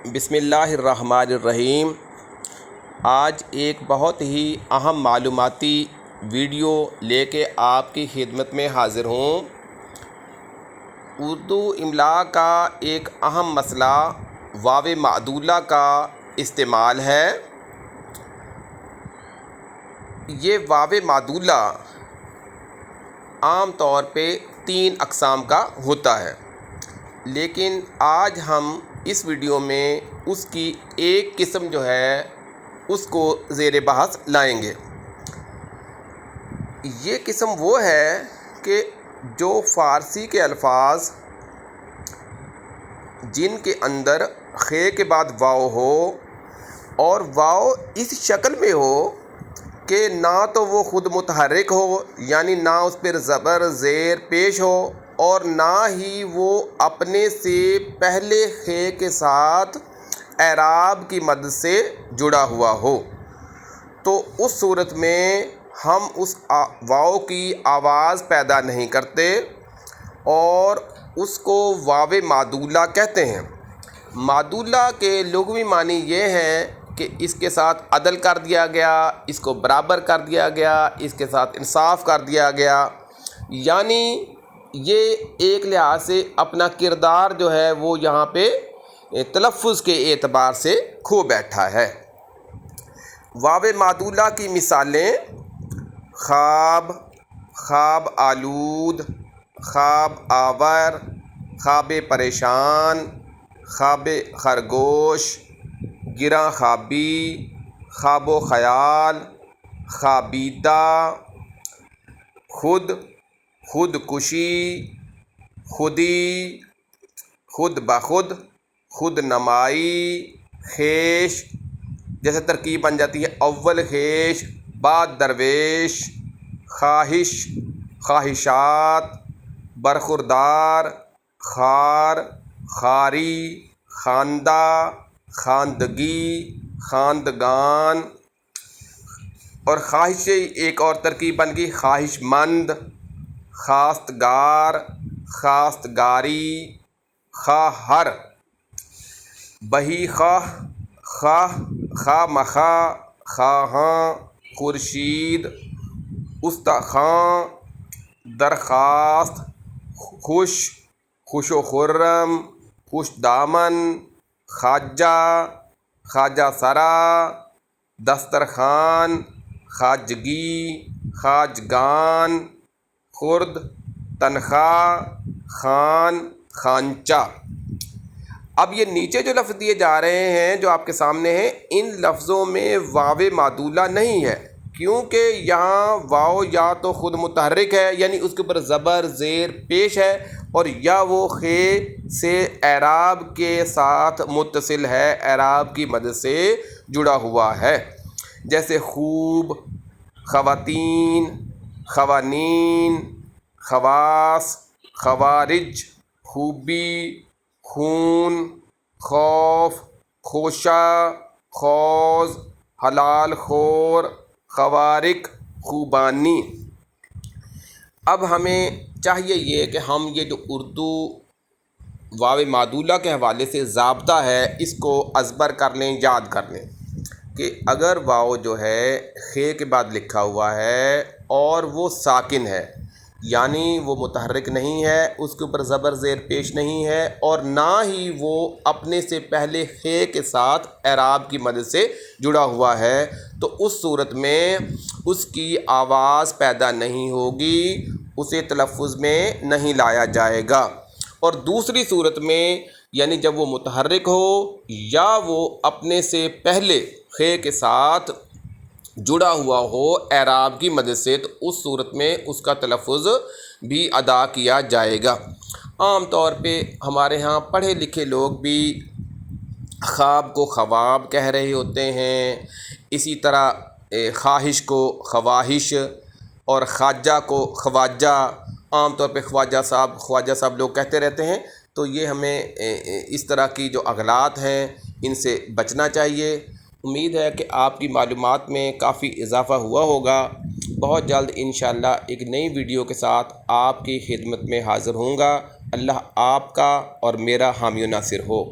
بسم اللہ الرحمن الرحیم۔ آج ایک بہت ہی اہم معلوماتی ویڈیو لے کے آپ کی خدمت میں حاضر ہوں۔ اردو املاء کا ایک اہم مسئلہ واو معدولہ کا استعمال ہے۔ یہ واو معدولہ عام طور پہ 3 اقسام کا ہوتا ہے، لیکن آج ہم اس ویڈیو میں اس کی ایک قسم جو ہے اس کو زیر بحث لائیں گے۔ یہ قسم وہ ہے کہ جو فارسی کے الفاظ جن کے اندر خ کے بعد واو ہو اور واو اس شکل میں ہو کہ نہ تو وہ خود متحرک ہو، یعنی نہ اس پر زبر زیر پیش ہو، اور نہ ہی وہ اپنے سے پہلے خ کے ساتھ اعراب کی مد سے جڑا ہوا ہو، تو اس صورت میں ہم اس واو کی آواز پیدا نہیں کرتے اور اس کو واو معدولہ کہتے ہیں۔ معدولہ کے لغوی معنی یہ ہے کہ اس کے ساتھ عدل کر دیا گیا، اس کو برابر کر دیا گیا، اس کے ساتھ انصاف کر دیا گیا، یعنی یہ ایک لحاظ سے اپنا کردار جو ہے وہ یہاں پہ تلفظ کے اعتبار سے کھو بیٹھا ہے۔ واو معدولہ کی مثالیں خواب، خواب آلود، خواب آور، خواب پریشان، خواب خرگوش، گراں خوابی، خواب و خیال، خوابیدہ، خود، خودکشی، خودی، خود بخود، خود نمائی، خیش، جیسے ترکیب بن جاتی ہے اول خیش بعد درویش، خواہش، خواہشات، برخوردار، خار، خاری، خواندہ، خواندگی، خواندگان، اور خواہش سے ایک اور ترکیب بن گئی خواہش مند، خواستگار، خواستگاری، خواہر، بہی خواہ، خواہ، خواہ مخواہ، خواہاں، خورشید، استخواں، درخواست، خوش، خوش و خرم، خوش دامن، خواجہ، خواجہ سرا، دسترخوان، خواجگی، خواجگان، خرد، تنخواہ، خوان، خوانچہ۔ اب یہ نیچے جو لفظ دیے جا رہے ہیں جو آپ کے سامنے ہیں، ان لفظوں میں واو معدولہ نہیں ہے، کیونکہ یہاں واو یا تو خود متحرک ہے، یعنی اس کے اوپر زبر زیر پیش ہے، اور یا وہ خ سے اعراب کے ساتھ متصل ہے، اعراب کی مد سے جڑا ہوا ہے، جیسے خوب، خواتین، قوانین، خواص، خوارج، خوبی، خون، خوف، خوشہ، خوض، حلال خور، خوارق، خوبانی۔ اب ہمیں چاہیے یہ کہ ہم یہ جو اردو واو معدولہ کے حوالے سے ضابطہ ہے اس کو ازبر کر لیں، یاد کر لیں کہ اگر واو جو ہے خ کے بعد لکھا ہوا ہے اور وہ ساکن ہے، یعنی وہ متحرک نہیں ہے، اس کے اوپر زبر زیر پیش نہیں ہے، اور نہ ہی وہ اپنے سے پہلے خ کے ساتھ اعراب کی مدد سے جڑا ہوا ہے، تو اس صورت میں اس کی آواز پیدا نہیں ہوگی، اسے تلفظ میں نہیں لایا جائے گا۔ اور دوسری صورت میں یعنی جب وہ متحرک ہو یا وہ اپنے سے پہلے خ کے ساتھ جڑا ہوا ہو اعراب کی مدد سے، تو اس صورت میں اس کا تلفظ بھی ادا کیا جائے گا۔ عام طور پہ ہمارے ہاں پڑھے لکھے لوگ بھی خواب کو خواب کہہ رہے ہوتے ہیں، اسی طرح خواہش کو خواہش، اور خواجہ کو خواجہ، عام طور پہ خواجہ صاحب لوگ کہتے رہتے ہیں، تو یہ ہمیں اس طرح کی جو اغلاط ہیں ان سے بچنا چاہیے۔ امید ہے کہ آپ کی معلومات میں کافی اضافہ ہوا ہوگا۔ بہت جلد انشاءاللہ ایک نئی ویڈیو کے ساتھ آپ کی خدمت میں حاضر ہوں گا۔ اللہ آپ کا اور میرا حامی و ناصر ہو۔